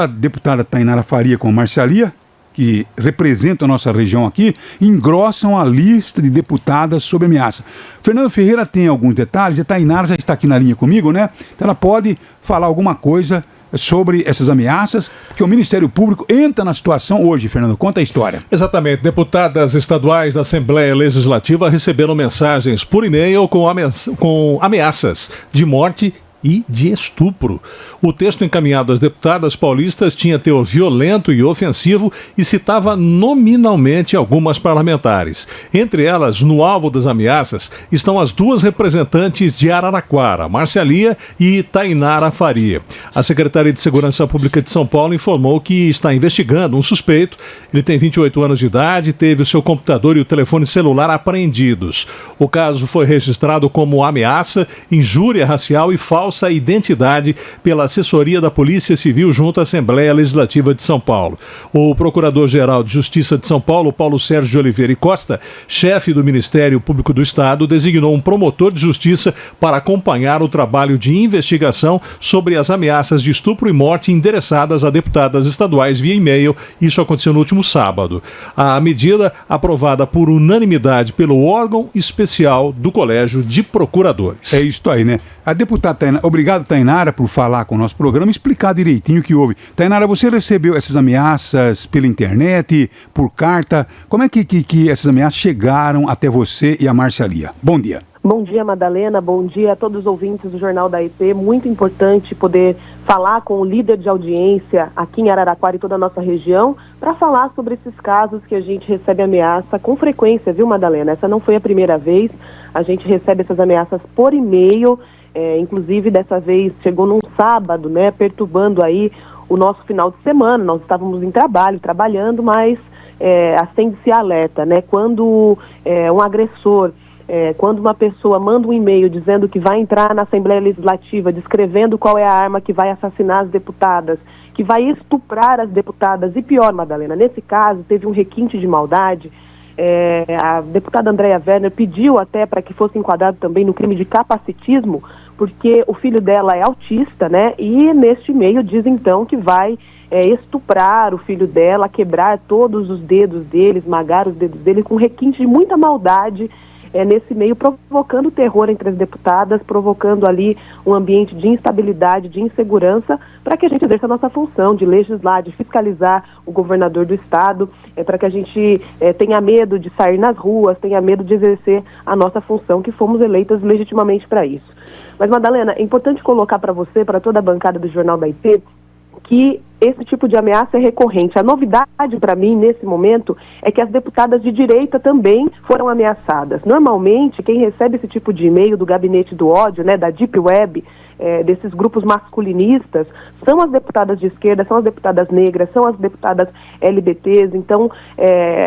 a deputada Tainara Faria com a Marcialia, que representam a nossa região aqui, engrossam a lista de deputadas sob ameaça. Fernando Ferreira tem alguns detalhes, a Tainara já está aqui na linha comigo, né? Então ela pode falar alguma coisa sobre essas ameaças, porque o Ministério Público entra na situação hoje. Fernando, conta a história. Exatamente. Deputadas estaduais da Assembleia Legislativa receberam mensagens por e-mail com ameaças de morte e de estupro. O texto encaminhado às deputadas paulistas tinha teor violento e ofensivo e citava nominalmente algumas parlamentares. Entre elas, no alvo das ameaças, estão as duas representantes de Araraquara, Marcialia e Tainara Faria. A Secretaria de Segurança Pública de São Paulo informou que está investigando um suspeito. Ele tem 28 anos de idade, teve o seu computador e o telefone celular apreendidos. O caso foi registrado como ameaça, injúria racial e falsa identidade pela assessoria da Polícia Civil junto à Assembleia Legislativa de São Paulo. O Procurador-Geral de Justiça de São Paulo, Paulo Sérgio de Oliveira e Costa, chefe do Ministério Público do Estado, designou um promotor de justiça para acompanhar o trabalho de investigação sobre as ameaças de estupro e morte endereçadas a deputadas estaduais via e-mail. Isso aconteceu no último sábado. A medida, aprovada por unanimidade pelo órgão especial do Colégio de Procuradores. É isso aí, né? A deputada Tainara, obrigado, Tainara, por falar com o nosso programa e explicar direitinho o que houve. Tainara, você recebeu essas ameaças pela internet, por carta? Como é que essas ameaças chegaram até você e a Marcialia? Bom dia. Bom dia, Madalena. Bom dia a todos os ouvintes do Jornal da IP. Muito importante poder falar com o líder de audiência aqui em Araraquara e toda a nossa região para falar sobre esses casos que a gente recebe ameaça com frequência, viu, Madalena? Essa não foi a primeira vez. A gente recebe essas ameaças por e-mail. Inclusive, dessa vez chegou num sábado, né, perturbando aí o nosso final de semana. Nós estávamos em trabalhando, mas acende-se alerta, né? Quando um agressor, quando uma pessoa manda um e-mail dizendo que vai entrar na Assembleia Legislativa, descrevendo qual é a arma que vai assassinar as deputadas, que vai estuprar as deputadas, e pior, Madalena, nesse caso teve um requinte de maldade. A deputada Andréa Werner pediu até para que fosse enquadrado também no crime de capacitismo, porque o filho dela é autista, né? E neste e-mail diz então que vai estuprar o filho dela, quebrar todos os dedos dele, esmagar os dedos dele, com requinte de muita maldade nesse meio, provocando terror entre as deputadas, provocando ali um ambiente de instabilidade, de insegurança, para que a gente exerça a nossa função de legislar, de fiscalizar o governador do estado, para que a gente tenha medo de sair nas ruas, tenha medo de exercer a nossa função, que fomos eleitas legitimamente para isso. Mas, Madalena, é importante colocar para você, para toda a bancada do Jornal da IP, que esse tipo de ameaça é recorrente. A novidade para mim, nesse momento, é que as deputadas de direita também foram ameaçadas. Normalmente, quem recebe esse tipo de e-mail do gabinete do ódio, né, da Deep Web, desses grupos masculinistas, são as deputadas de esquerda, são as deputadas negras, são as deputadas LBTs. Então,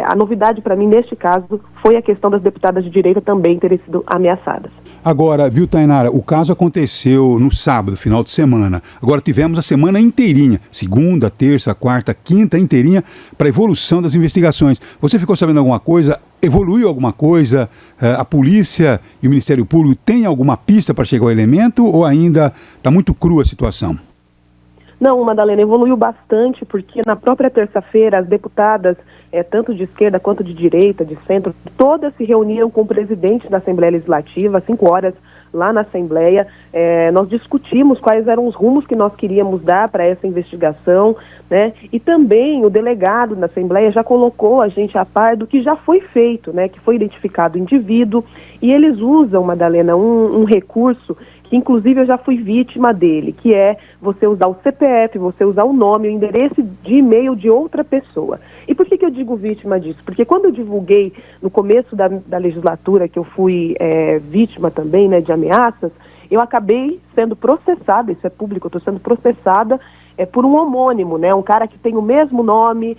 a novidade para mim, neste caso, foi a questão das deputadas de direita também terem sido ameaçadas. Agora, viu, Tainara, o caso aconteceu no sábado, final de semana. Agora tivemos a semana inteirinha, segunda, terça, quarta, quinta inteirinha, para a evolução das investigações. Você ficou sabendo alguma coisa? Evoluiu alguma coisa? A polícia e o Ministério Público têm alguma pista para chegar ao elemento ou ainda está muito crua a situação? Não, Madalena, evoluiu bastante, porque na própria terça-feira as deputadas, tanto de esquerda quanto de direita, de centro, todas se reuniram com o presidente da Assembleia Legislativa, às 5 horas, lá na Assembleia. Nós discutimos quais eram os rumos que nós queríamos dar para essa investigação, né? E também o delegado da Assembleia já colocou a gente a par do que já foi feito, né? Que foi identificado o indivíduo, e eles usam, Madalena, um recurso que inclusive eu já fui vítima dele, que é você usar o CPF, você usar o nome, o endereço de e-mail de outra pessoa. E por que eu digo vítima disso? Porque quando eu divulguei no começo da legislatura que eu fui vítima também, né, de ameaças, eu acabei sendo processada, isso é público, eu estou sendo processada por um homônimo, né, um cara que tem o mesmo nome,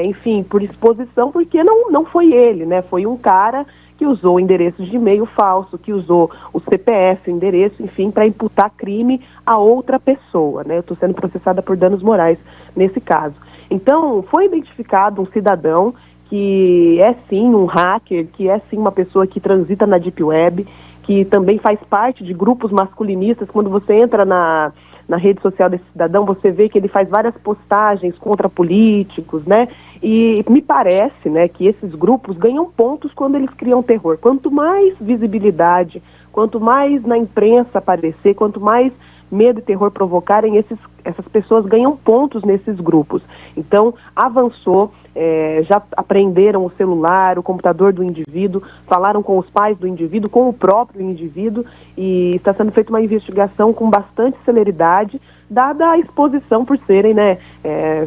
enfim, por exposição, porque não foi ele, né, foi um cara que usou o endereço de e-mail falso, que usou o CPF, o endereço, enfim, para imputar crime a outra pessoa, né? Eu estou sendo processada por danos morais nesse caso. Então, foi identificado um cidadão que é sim um hacker, que é sim uma pessoa que transita na Deep Web, que também faz parte de grupos masculinistas. Quando você entra na rede social desse cidadão, você vê que ele faz várias postagens contra políticos, né? E me parece, né, que esses grupos ganham pontos quando eles criam terror. Quanto mais visibilidade, quanto mais na imprensa aparecer, quanto mais medo e terror provocarem, essas pessoas ganham pontos nesses grupos. Então, avançou, já apreenderam o celular, o computador do indivíduo, falaram com os pais do indivíduo, com o próprio indivíduo, e está sendo feita uma investigação com bastante celeridade, dada a exposição por serem, né,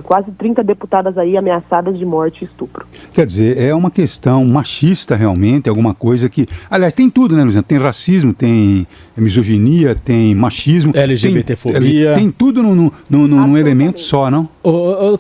quase 30 deputadas aí ameaçadas de morte e estupro. Quer dizer, é uma questão machista realmente, alguma coisa que... Aliás, tem tudo, né, Luiz? Tem racismo, tem misoginia, tem machismo... LGBTfobia... Tem tudo num elemento só, não?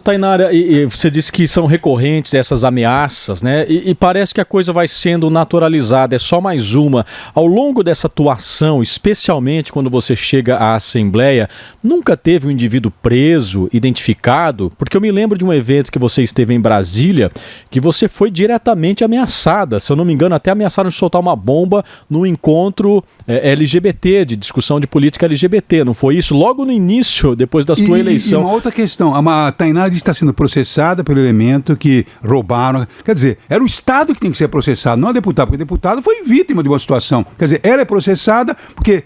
Tainara, e você disse que são recorrentes essas ameaças, né? E parece que a coisa vai sendo naturalizada, é só mais uma. Ao longo dessa atuação, especialmente quando você chega à Assembleia, nunca teve um indivíduo preso, identificado? Porque eu me lembro de um evento que você esteve em Brasília, que você foi diretamente ameaçada. Se eu não me engano, até ameaçaram de soltar uma bomba no encontro LGBT, de discussão de política LGBT, não foi isso? Logo no início, depois da sua eleição. E uma outra questão, a Tainara está sendo processada pelo elemento que roubaram. Quer dizer, era o Estado que tem que ser processado, não a deputada, porque a deputada foi vítima de uma situação. Quer dizer, ela é processada porque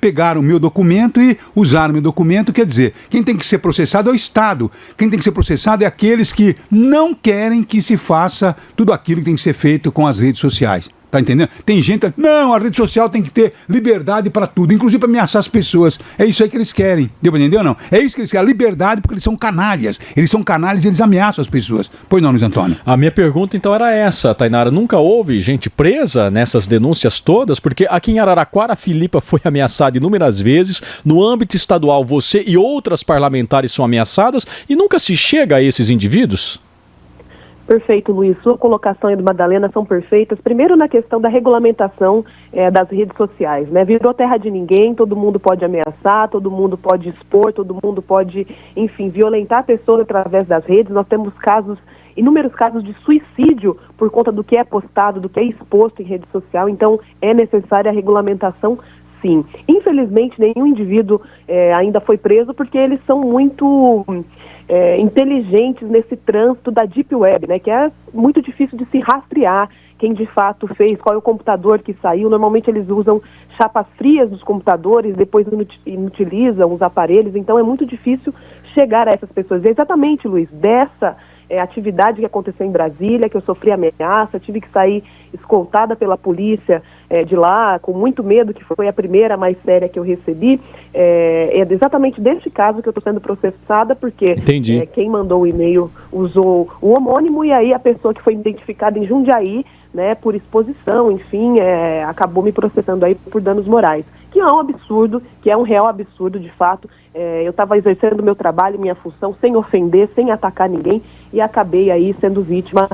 pegaram o meu documento e usaram o meu documento. Quer dizer, quem tem que ser processado é o Estado. Quem tem que ser processado é aqueles que não querem que se faça tudo aquilo que tem que ser feito com as redes sociais. Tá entendendo? Tem gente... Não, a rede social tem que ter liberdade para tudo, inclusive para ameaçar as pessoas. É isso aí que eles querem. Deu para entender ou não? É isso que eles querem, a liberdade, porque eles são canalhas. Eles são canalhas e eles ameaçam as pessoas. Pois não, Luiz Antônio? A minha pergunta, então, era essa, Tainara. Nunca houve gente presa nessas denúncias todas? Porque aqui em Araraquara, a Filipa foi ameaçada inúmeras vezes. No âmbito estadual, você e outras parlamentares são ameaçadas e nunca se chega a esses indivíduos? Perfeito, Luiz. Sua colocação e do Madalena são perfeitas. Primeiro, na questão da regulamentação das redes sociais, né? Virou terra de ninguém, todo mundo pode ameaçar, todo mundo pode expor, todo mundo pode, enfim, violentar a pessoa através das redes. Nós temos inúmeros casos de suicídio por conta do que é postado, do que é exposto em rede social. Então, é necessária a regulamentação, sim. Infelizmente, nenhum indivíduo ainda foi preso porque eles são muito... inteligentes nesse trânsito da Deep Web, né, que é muito difícil de se rastrear quem de fato fez, qual é o computador que saiu. Normalmente eles usam chapas frias dos computadores, depois inutilizam os aparelhos, então é muito difícil chegar a essas pessoas. E exatamente, Luiz, dessa atividade que aconteceu em Brasília, que eu sofri ameaça, tive que sair escoltada pela polícia de lá, com muito medo, que foi a primeira mais séria que eu recebi. É exatamente deste caso que eu estou sendo processada, porque quem mandou o e-mail usou o homônimo, e aí a pessoa que foi identificada em Jundiaí, né, por exposição, enfim, acabou me processando aí por danos morais. Que é um absurdo, que é um real absurdo, de fato. Eu estava exercendo o meu trabalho, minha função, sem ofender, sem atacar ninguém, e acabei aí sendo vítima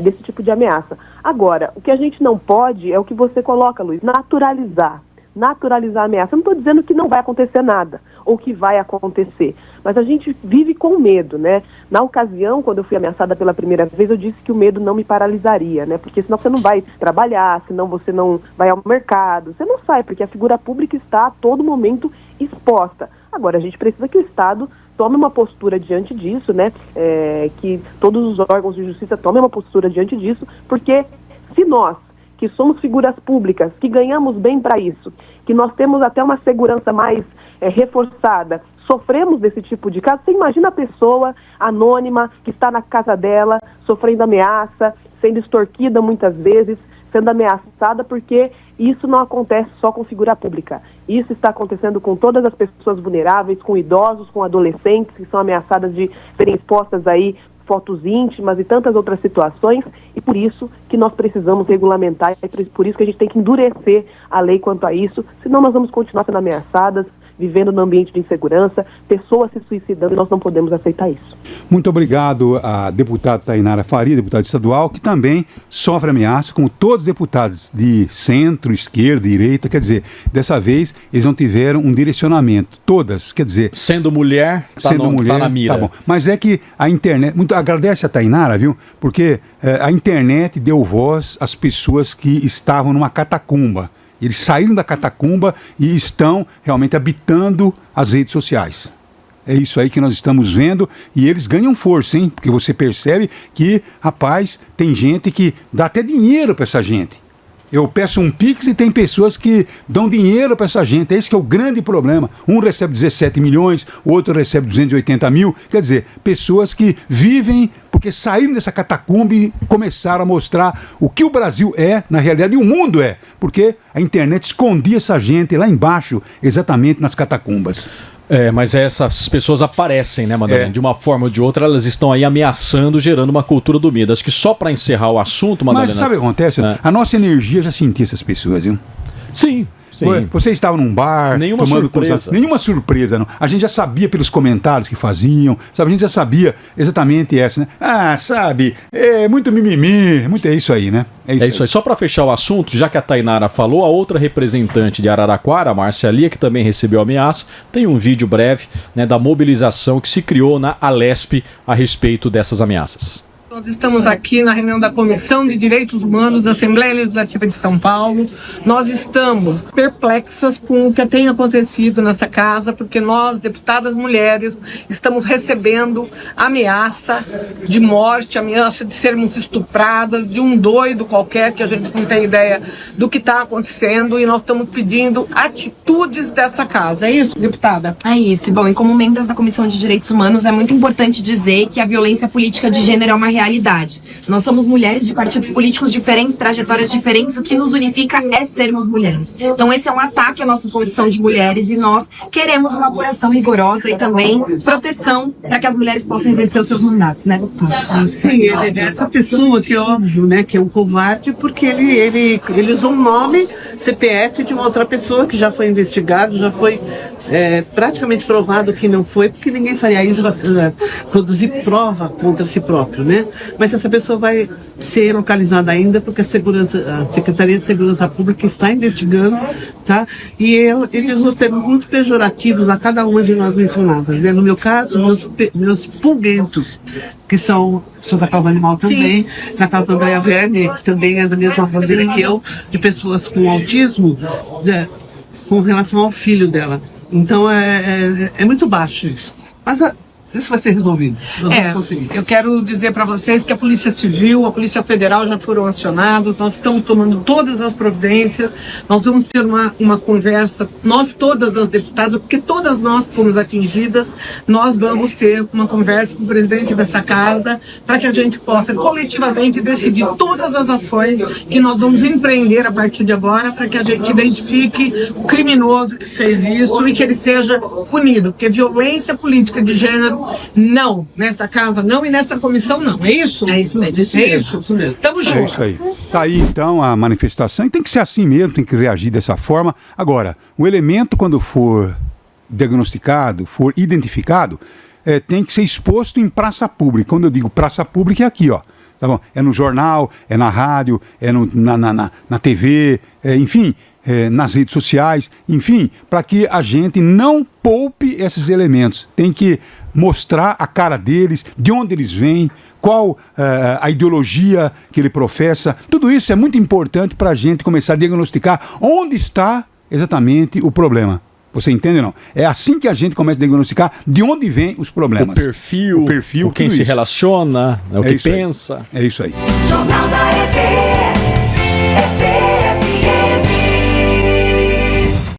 desse tipo de ameaça. Agora, o que a gente não pode é o que você coloca, Luiz, naturalizar a ameaça. Eu não estou dizendo que não vai acontecer nada, ou que vai acontecer, mas a gente vive com medo, né? Na ocasião, quando eu fui ameaçada pela primeira vez, eu disse que o medo não me paralisaria, né? Porque senão você não vai trabalhar, senão você não vai ao mercado, você não sai, porque a figura pública está a todo momento exposta. Agora, a gente precisa que o Estado tome uma postura diante disso, né? Que todos os órgãos de justiça tomem uma postura diante disso, porque se nós, que somos figuras públicas, que ganhamos bem para isso, que nós temos até uma segurança mais reforçada, sofremos desse tipo de caso, você imagina a pessoa anônima que está na casa dela, sofrendo ameaça, sendo extorquida muitas vezes, sendo ameaçada, porque isso não acontece só com figura pública. Isso está acontecendo com todas as pessoas vulneráveis, com idosos, com adolescentes que são ameaçadas de serem expostas aí fotos íntimas e tantas outras situações, e por isso que nós precisamos regulamentar, e por isso que a gente tem que endurecer a lei quanto a isso, senão nós vamos continuar sendo ameaçadas, vivendo num ambiente de insegurança, pessoas se suicidando, e nós não podemos aceitar isso. Muito obrigado à deputada Tainara Faria, deputada estadual, que também sofre ameaça, como todos os deputados de centro, esquerda, direita. Quer dizer, dessa vez eles não tiveram um direcionamento, todas, quer dizer... Sendo mulher, tá na mira. Tá bom. Mas é que a internet... agradece a Tainara, viu? Porque a internet deu voz às pessoas que estavam numa catacumba. Eles saíram da catacumba e estão realmente habitando as redes sociais. É isso aí que nós estamos vendo e eles ganham força, hein? Porque você percebe que, rapaz, tem gente que dá até dinheiro para essa gente. Eu peço um Pix e tem pessoas que dão dinheiro para essa gente. Esse que é o grande problema. Um recebe 17 milhões, o outro recebe 280 mil. Quer dizer, pessoas que vivem porque saíram dessa catacumba e começaram a mostrar o que o Brasil é, na realidade, e o mundo é. Porque a internet escondia essa gente lá embaixo, exatamente nas catacumbas. Mas essas pessoas aparecem, né, Madalena? De uma forma ou de outra, elas estão aí ameaçando, gerando uma cultura do medo. Acho que só para encerrar o assunto, Madalena... Mas sabe o que acontece? A nossa energia já sentia essas pessoas, viu? Sim. Você estava num bar... Nenhuma surpresa. Nenhuma surpresa, não. A gente já sabia pelos comentários que faziam, sabe? A gente já sabia exatamente essa, né? Sabe, é muito mimimi, muito é isso aí, né? É isso aí. Só para fechar o assunto, já que a Tainara falou, a outra representante de Araraquara, a Márcia Lia, que também recebeu ameaça, tem um vídeo breve, né, da mobilização que se criou na Alesp a respeito dessas ameaças. Nós estamos aqui na reunião da Comissão de Direitos Humanos da Assembleia Legislativa de São Paulo. Nós estamos perplexas com o que tem acontecido nessa casa, porque nós, deputadas mulheres, estamos recebendo ameaça de morte, ameaça de sermos estupradas, de um doido qualquer, que a gente não tem ideia do que está acontecendo, e nós estamos pedindo atitudes dessa casa. É isso, deputada? É isso. Bom, e como membros da Comissão de Direitos Humanos, é muito importante dizer que a violência política de gênero é uma realidade. Nós somos mulheres de partidos políticos diferentes, trajetórias diferentes, o que nos unifica é sermos mulheres. Então esse é um ataque à nossa condição de mulheres e nós queremos uma apuração rigorosa e também proteção para que as mulheres possam exercer os seus mandatos, né, deputada? Sim, essa pessoa que é óbvio, né, que é um covarde, porque ele usou um nome, CPF, de uma outra pessoa que já foi investigado, já foi praticamente provado que não foi, porque ninguém faria isso, produzir prova contra si próprio, né? Mas essa pessoa vai ser localizada ainda, porque a Secretaria de Segurança Pública está investigando, tá? E ele usou termos muito pejorativos a cada uma de nós mencionadas, né? No meu caso, meus pulguentos, que são da causa animal também, sim. Na causa da Andrea Verne, que também é da mesma bandeira que eu, de pessoas com autismo, com relação ao filho dela. Então é muito baixo isso. Mas isso vai ser resolvido. Eu quero dizer para vocês que a Polícia Civil, a Polícia Federal já foram acionados, nós estamos tomando todas as providências, nós vamos ter uma conversa, nós todas as deputadas, porque todas nós fomos atingidas, nós vamos ter uma conversa com o presidente dessa casa, para que a gente possa coletivamente decidir todas as ações que nós vamos empreender a partir de agora, para que a gente identifique o criminoso que fez isso e que ele seja punido, porque violência política de gênero não, nesta casa não e nesta comissão não, é isso? É isso mesmo. Isso mesmo. Estamos juntos. É isso aí. Tá aí então a manifestação e tem que ser assim mesmo, tem que reagir dessa forma. Agora, o elemento quando for diagnosticado, for identificado, tem que ser exposto em praça pública. Quando eu digo praça pública é aqui, ó. Tá bom? É no jornal, é na rádio, é na TV, enfim, nas redes sociais, enfim, para que a gente não poupe esses elementos. Tem que mostrar a cara deles, de onde eles vêm, qual a ideologia que ele professa. Tudo isso é muito importante para a gente começar a diagnosticar onde está exatamente o problema. Você entende ou não? É assim que a gente começa a diagnosticar de onde vem os problemas. O perfil, com quem se relaciona, o que pensa. É isso aí. Jornal da EP.